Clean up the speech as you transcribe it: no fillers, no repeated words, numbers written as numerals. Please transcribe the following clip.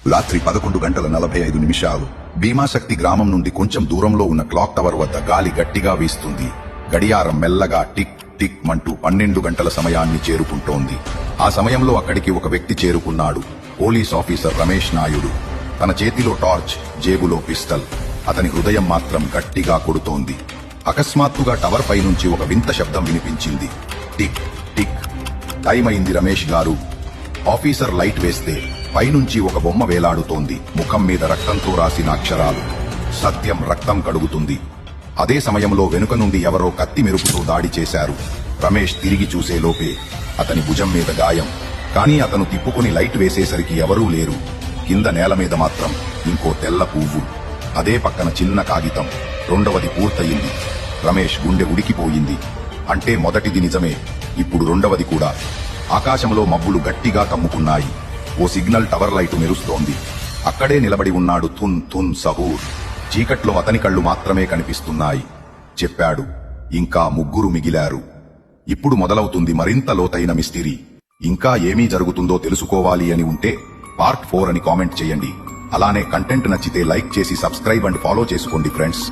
రాత్రి 11:45 భీమాశక్తి గ్రామం నుండి కొంచెం దూరంలో ఉన్న క్లాక్ టవర్ వద్ద గాలి గట్టిగా వీస్తుంది. గడియారం మెల్లగా టిక్ టిక్ మంటూ 12 గంటల సమయాన్ని చేరుకుంటోంది. ఆ సమయంలో అక్కడికి ఒక వ్యక్తి చేరుకున్నాడు. Police officer Ramesh Naidu. తన చేతిలో టార్చ్, జేబులో పిస్టల్. అతని హృదయం మాత్రం గట్టిగా కొడుతోంది. అకస్మాత్తుగా టవర్ పై నుంచి ఒక వింత శబ్దం వినిపించింది. Tick tick. టైం అయింది రమేష్ గారు. ఆఫీసర్ లైట్ వేస్తే పైనుంచి ఒక బొమ్మ వేలాడుతోంది. ముఖం మీద రక్తంతో రాసిన అక్షరాలు. సత్యం రక్తం కడుగుతుంది. అదే సమయంలో వెనుక నుండి ఎవరో కత్తి మెరుపుతో దాడి చేశారు. రమేష్ తిరిగి చూసేలోపే అతని భుజం మీద గాయం. కానీ అతను తిప్పుకుని లైట్ వేసేసరికి ఎవరూ లేరు. కింద నేల మీద మాత్రం ఇంకో తెల్ల పువ్వు. అదే పక్కన చిన్న కాగితం. రెండవది పూర్తయింది. రమేష్ గుండె ఉడికిపోయింది. అంటే మొదటిది నిజమే, ఇప్పుడు రెండవది కూడా. ఆకాశంలో మబ్బులు గట్టిగా కమ్ముకున్నాయి. ఓ సిగ్నల్ టవర్ లైటు మెరుస్తోంది. అక్కడే నిలబడి ఉన్నాడు తున్ తున్ సహూర్. చీకట్లో అతని కళ్ళు మాత్రమే కనిపిస్తున్నాయి. చెప్పాడు, ఇంకా 3 మిగిలారు. ఇప్పుడు మొదలవుతుంది మరింత లోతైన మిస్టరీ. ఇంకా ఏమీ జరుగుతుందో తెలుసుకోవాలి అని ఉంటే పార్ట్ 4 అని కామెంట్ చేయండి. అలానే కంటెంట్ నచ్చితే లైక్ చేసి సబ్స్క్రైబ్ అండ్ ఫాలో చేసుకోండి ఫ్రెండ్స్.